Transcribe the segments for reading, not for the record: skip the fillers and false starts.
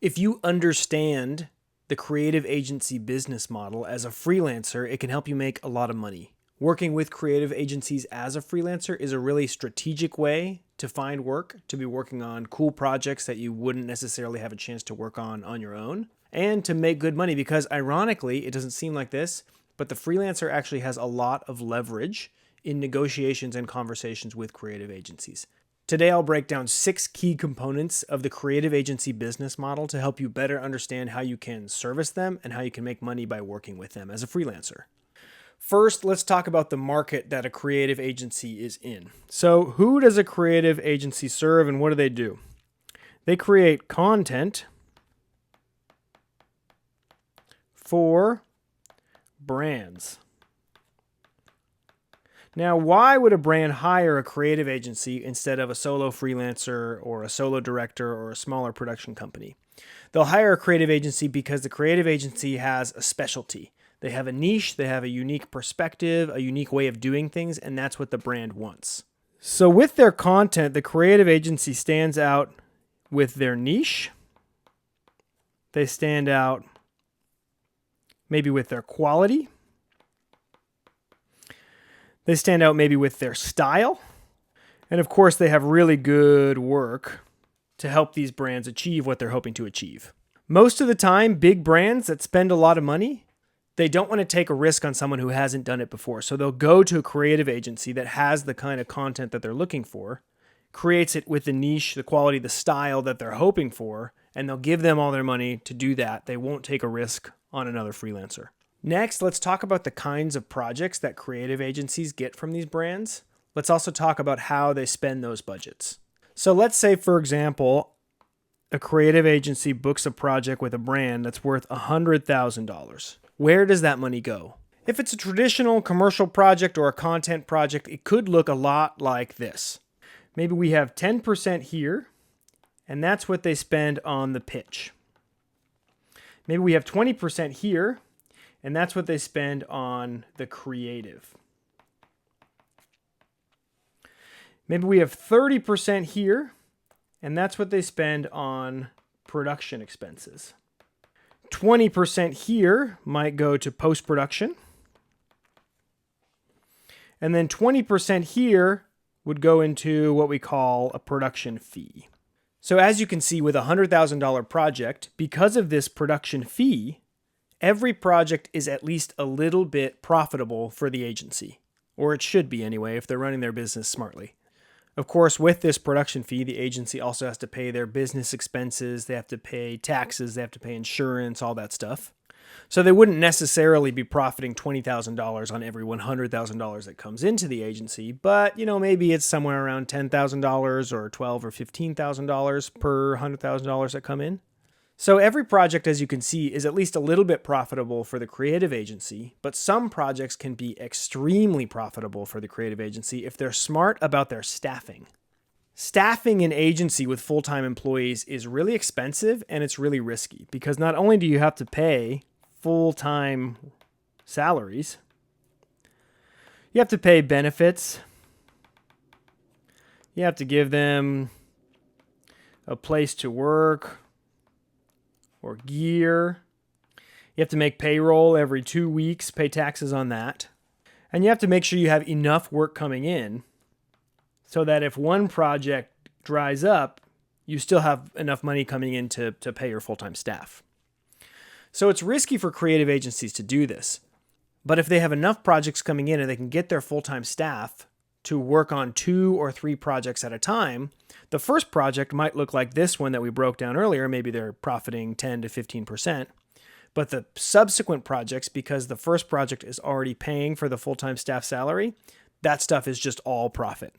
If you understand the creative agency business model as a freelancer, it can help you make a lot of money. Working with creative agencies as a freelancer is a really strategic way to find work, to be working on cool projects that you wouldn't necessarily have a chance to work on your own, and to make good money because ironically, it doesn't seem like this, but the freelancer actually has a lot of leverage in negotiations and conversations with creative agencies. Today, I'll break down 6 key components of the creative agency business model to help you better understand how you can service them and how you can make money by working with them as a freelancer. First, let's talk about the market that a creative agency is in. So, who does a creative agency serve and what do? They create content for brands. Now, why would a brand hire a creative agency instead of a solo freelancer or a solo director or a smaller production company? They'll hire a creative agency because the creative agency has a specialty. They have a niche, they have a unique perspective, a unique way of doing things, and that's what the brand wants. So with their content, the creative agency stands out with their niche. They stand out maybe with their quality. They stand out maybe with their style. And of course, they have really good work to help these brands achieve what they're hoping to achieve. Most of the time, big brands that spend a lot of money, they don't want to take a risk on someone who hasn't done it before. So they'll go to a creative agency that has the kind of content that they're looking for, creates it with the niche, the quality, the style that they're hoping for, and they'll give them all their money to do that. They won't take a risk on another freelancer. Next, let's talk about the kinds of projects that creative agencies get from these brands. Let's also talk about how they spend those budgets. So let's say, for example, a creative agency books a project with a brand that's worth $100,000. Where does that money go? If it's a traditional commercial project or a content project, it could look a lot like this. Maybe we have 10% here, and that's what they spend on the pitch. Maybe we have 20% here, and that's what they spend on the creative. Maybe we have 30% here, and that's what they spend on production expenses. 20% here might go to post-production. And then 20% here would go into what we call a production fee. So as you can see with a $100,000 project, because of this production fee, every project is at least a little bit profitable for the agency. Or it should be anyway, if they're running their business smartly. Of course, with this production fee, the agency also has to pay their business expenses, they have to pay taxes, they have to pay insurance, all that stuff. So they wouldn't necessarily be profiting $20,000 on every $100,000 that comes into the agency, but maybe it's somewhere around $10,000 or $12,000 or $15,000 per $100,000 that come in. So every project, as you can see, is at least a little bit profitable for the creative agency, but some projects can be extremely profitable for the creative agency if they're smart about their staffing. Staffing an agency with full-time employees is really expensive and it's really risky because not only do you have to pay full-time salaries, you have to pay benefits, you have to give them a place to work, or gear. You have to make payroll every 2 weeks, pay taxes on that. And you have to make sure you have enough work coming in so that if one project dries up, you still have enough money coming in to pay your full-time staff. So it's risky for creative agencies to do this. But if they have enough projects coming in and they can get their full-time staff to work on 2 or 3 projects at a time, the first project might look like this one that we broke down earlier. Maybe they're profiting 10 to 15%. But the subsequent projects, because the first project is already paying for the full-time staff salary, that stuff is just all profit.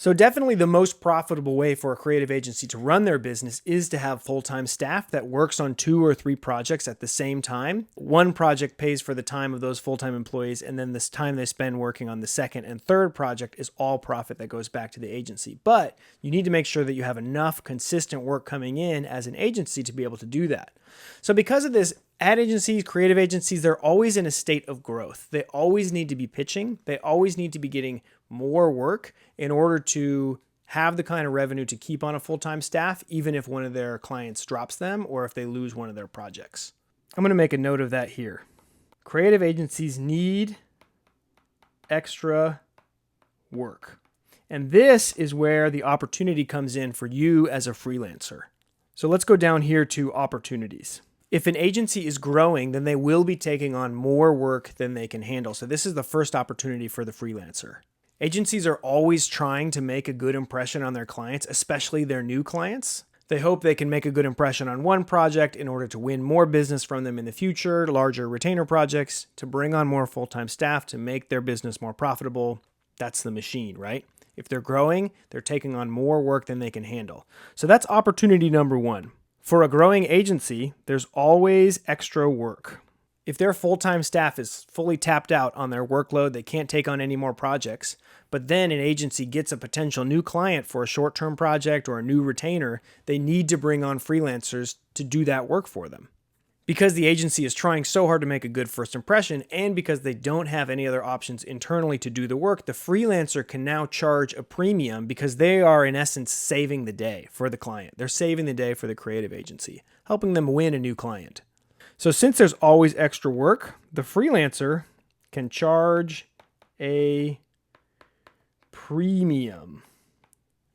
So definitely the most profitable way for a creative agency to run their business is to have full-time staff that works on 2 or 3 projects at the same time. One project pays for the time of those full-time employees, and then this time they spend working on the second and third project is all profit that goes back to the agency. But you need to make sure that you have enough consistent work coming in as an agency to be able to do that. So because of this, ad agencies, creative agencies, they're always in a state of growth. They always need to be pitching. They always need to be getting more work in order to have the kind of revenue to keep on a full-time staff, even if one of their clients drops them or if they lose one of their projects. I'm going to make a note of that here. Creative agencies need extra work. And this is where the opportunity comes in for you as a freelancer. So let's go down here to opportunities. If an agency is growing, then they will be taking on more work than they can handle. So this is the first opportunity for the freelancer. Agencies are always trying to make a good impression on their clients, especially their new clients. They hope they can make a good impression on one project in order to win more business from them in the future, larger retainer projects, to bring on more full-time staff, to make their business more profitable. That's the machine, right? If they're growing, they're taking on more work than they can handle. So that's opportunity number one. For a growing agency, there's always extra work. If their full-time staff is fully tapped out on their workload, they can't take on any more projects, but then an agency gets a potential new client for a short-term project or a new retainer, they need to bring on freelancers to do that work for them. Because the agency is trying so hard to make a good first impression, and because they don't have any other options internally to do the work, the freelancer can now charge a premium because they are, in essence, saving the day for the client. They're saving the day for the creative agency, helping them win a new client. So since there's always extra work, the freelancer can charge a premium.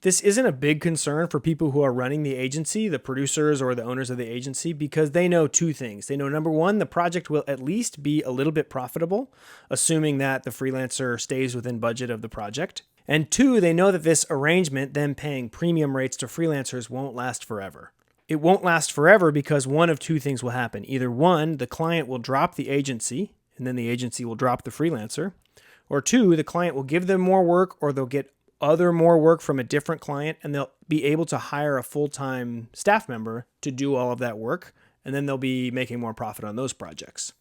This isn't a big concern for people who are running the agency, the producers or the owners of the agency, because they know two things. They know, number one, the project will at least be a little bit profitable, assuming that the freelancer stays within budget of the project. And two, they know that this arrangement, them paying premium rates to freelancers, won't last forever. It won't last forever because one of two things will happen. Either one, the client will drop the agency, and then the agency will drop the freelancer. Or two, the client will give them more work, or they'll get more work from a different client, and they'll be able to hire a full-time staff member to do all of that work, and then they'll be making more profit on those projects.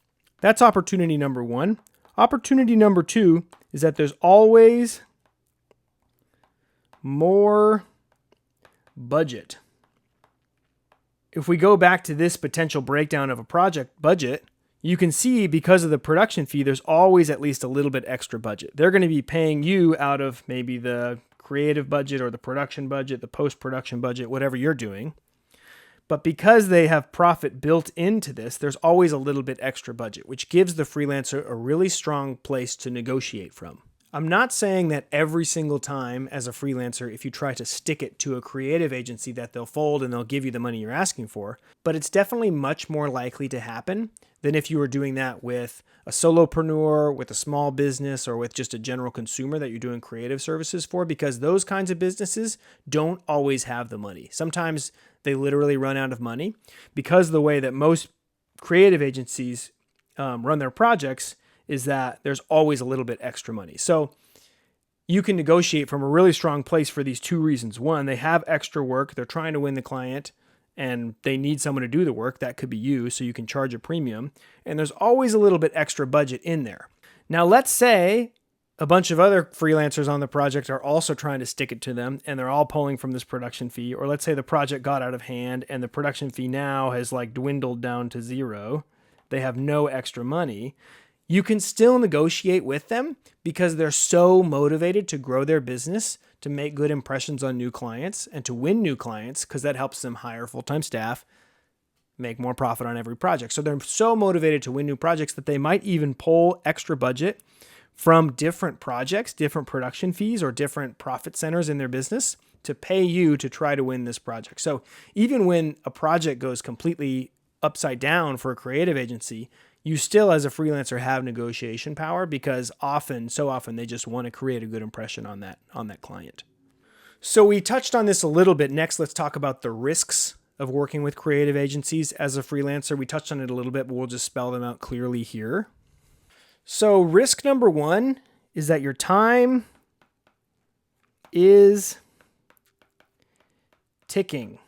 That's opportunity number one. Opportunity number two is that there's always more budget. If we go back to this potential breakdown of a project budget, you can see because of the production fee, there's always at least a little bit extra budget. They're going to be paying you out of maybe the creative budget or the production budget, the post-production budget, whatever you're doing. But because they have profit built into this, there's always a little bit extra budget, which gives the freelancer a really strong place to negotiate from. I'm not saying that every single time as a freelancer, if you try to stick it to a creative agency, that they'll fold and they'll give you the money you're asking for, but it's definitely much more likely to happen than if you were doing that with a solopreneur, with a small business, or with just a general consumer that you're doing creative services for, because those kinds of businesses don't always have the money. Sometimes they literally run out of money because of the way that most creative agencies run their projects is that there's always a little bit extra money. So you can negotiate from a really strong place for these two reasons. One, they have extra work. They're trying to win the client and they need someone to do the work. That could be you, so you can charge a premium. And there's always a little bit extra budget in there. Now, let's say a bunch of other freelancers on the project are also trying to stick it to them and they're all pulling from this production fee. Or let's say the project got out of hand and the production fee now has dwindled down to zero. They have no extra money. You can still negotiate with them because they're so motivated to grow their business, to make good impressions on new clients, and to win new clients because that helps them hire full-time staff, make more profit on every project. So they're so motivated to win new projects that they might even pull extra budget from different projects, different production fees, or different profit centers in their business to pay you to try to win this project. So even when a project goes completely upside down for a creative agency, you still, as a freelancer, have negotiation power because so often they just want to create a good impression on that client. So we touched on this a little bit. Next, let's talk about the risks of working with creative agencies as a freelancer. We touched on it a little bit, but we'll just spell them out clearly here. So risk number one is that your time is ticking.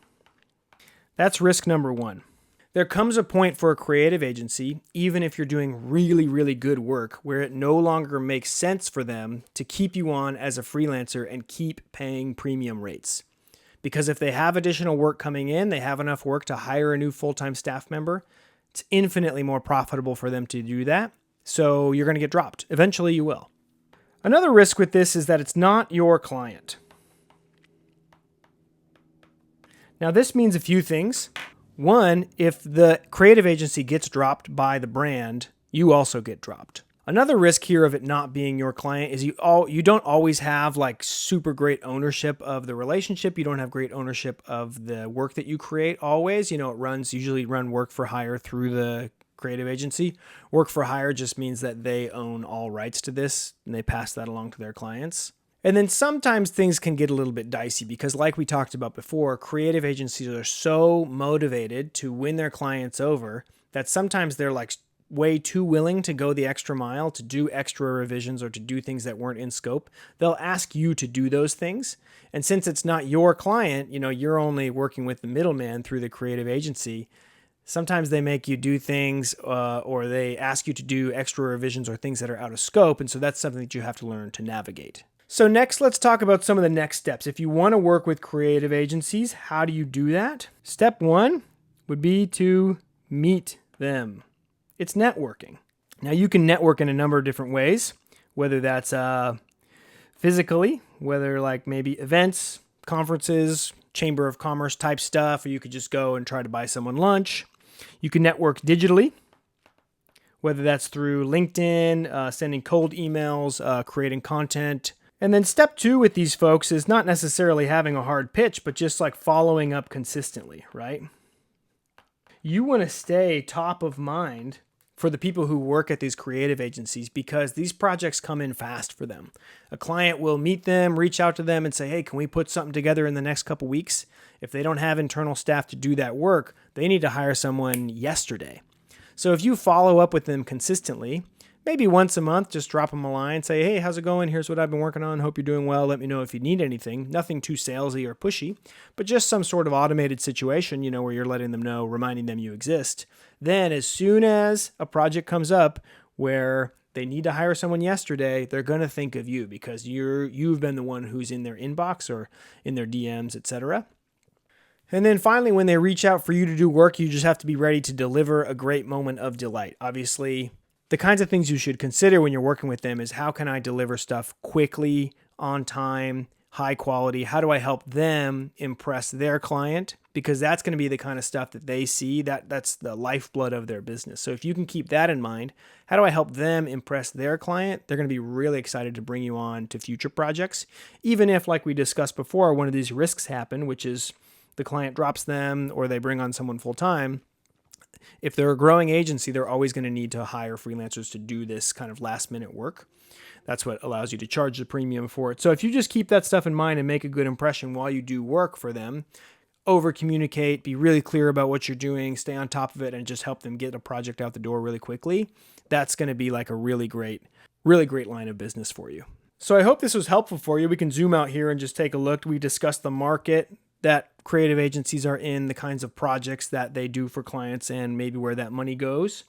That's risk number one. There comes a point for a creative agency, even if you're doing really, really good work, where it no longer makes sense for them to keep you on as a freelancer and keep paying premium rates. Because if they have additional work coming in, they have enough work to hire a new full-time staff member, it's infinitely more profitable for them to do that. So you're going to get dropped. Eventually you will. Another risk with this is that it's not your client. Now, this means a few things. One, if the creative agency gets dropped by the brand, you also get dropped. Another risk here of it not being your client is you don't always have like super great ownership of the relationship. You don't have great ownership of the work that you create always. You know, usually run work for hire through the creative agency. Work for hire just means that they own all rights to this and they pass that along to their clients. And then sometimes things can get a little bit dicey because, like we talked about before, creative agencies are so motivated to win their clients over that sometimes they're like way too willing to go the extra mile, to do extra revisions or to do things that weren't in scope. They'll ask you to do those things. And since it's not your client, you know, you're only working with the middleman through the creative agency. Sometimes they make you do things or they ask you to do extra revisions or things that are out of scope. And so that's something that you have to learn to navigate. So next, let's talk about some of the next steps. If you want to work with creative agencies, how do you do that? Step one would be to meet them. It's networking. Now, you can network in a number of different ways, whether that's physically, whether like maybe events, conferences, Chamber of Commerce type stuff, or you could just go and try to buy someone lunch. You can network digitally, whether that's through LinkedIn, sending cold emails, creating content. And then step two with these folks is not necessarily having a hard pitch, but just like following up consistently, right? You want to stay top of mind for the people who work at these creative agencies because these projects come in fast for them. A client will meet them, reach out to them and say, hey, can we put something together in the next couple weeks? If they don't have internal staff to do that work, they need to hire someone yesterday. So if you follow up with them consistently, maybe once a month, just drop them a line, say, hey, how's it going? Here's what I've been working on. Hope you're doing well. Let me know if you need anything. Nothing too salesy or pushy, but just some sort of automated situation, you know, where you're letting them know, reminding them you exist. Then as soon as a project comes up where they need to hire someone yesterday, they're going to think of you because you've been the one who's in their inbox or in their DMs, etc. And then finally, when they reach out for you to do work, you just have to be ready to deliver a great moment of delight. Obviously, the kinds of things you should consider when you're working with them is how can I deliver stuff quickly, on time, high quality? How do I help them impress their client? Because that's going to be the kind of stuff that they see. That's the lifeblood of their business. So if you can keep that in mind, how do I help them impress their client? They're going to be really excited to bring you on to future projects. Even if, like we discussed before, one of these risks happen, which is the client drops them or they bring on someone full time. If they're a growing agency, they're always going to need to hire freelancers to do this kind of last minute work. That's what allows you to charge the premium for it. So if you just keep that stuff in mind and make a good impression while you do work for them, over communicate, be really clear about what you're doing, stay on top of it, and just help them get a project out the door really quickly, that's going to be like a really great line of business for you. So I hope this was helpful for you. We can zoom out here and just take a look. We discussed the market that creative agencies are in, the kinds of projects that they do for clients, and maybe where that money goes,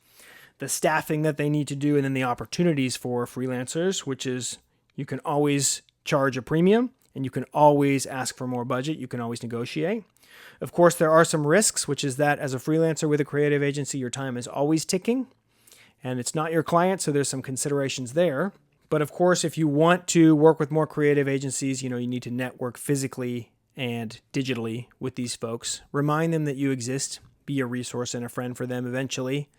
the staffing that they need to do, and then the opportunities for freelancers, which is you can always charge a premium and you can always ask for more budget. You can always negotiate. Of course, there are some risks, which is that as a freelancer with a creative agency, your time is always ticking and it's not your client. So there's some considerations there. But of course, if you want to work with more creative agencies, you need to network physically and digitally with these folks. Remind them that you exist. Be a resource and a friend for them. Eventually,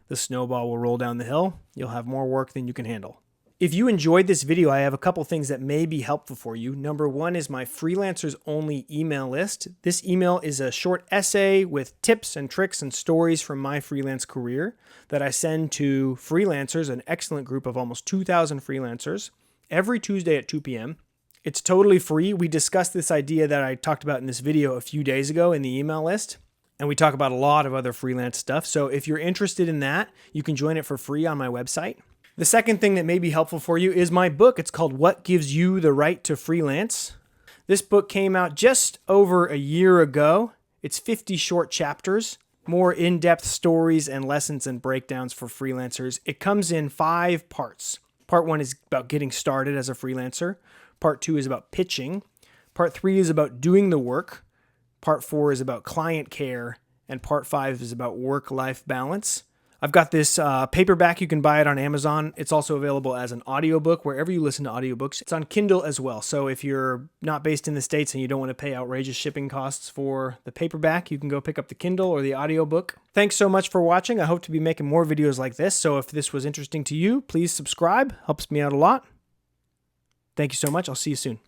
the snowball will roll down the hill. You'll have more work than you can handle. If you enjoyed this video, I have a couple things that may be helpful for you. Number one is my freelancers only email list. This email is a short essay with tips and tricks and stories from my freelance career that I send to freelancers, an excellent group of almost 2,000 freelancers, every Tuesday at 2 p.m. It's totally free. We discussed this idea that I talked about in this video a few days ago in the email list, and we talk about a lot of other freelance stuff. So if you're interested in that, you can join it for free on my website. The second thing that may be helpful for you is my book. It's called What Gives You the Right to Freelance. This book came out just over a year ago. It's 50 short chapters, more in-depth stories and lessons and breakdowns for freelancers. It comes in 5 parts. Part 1 is about getting started as a freelancer. Part 2 is about pitching. Part 3 is about doing the work. Part 4 is about client care. And part 5 is about work-life balance. I've got this paperback. You can buy it on Amazon. It's also available as an audiobook wherever you listen to audiobooks. It's on Kindle as well. So if you're not based in the States and you don't want to pay outrageous shipping costs for the paperback, you can go pick up the Kindle or the audiobook. Thanks so much for watching. I hope to be making more videos like this. So if this was interesting to you, please subscribe. Helps me out a lot. Thank you so much. I'll see you soon.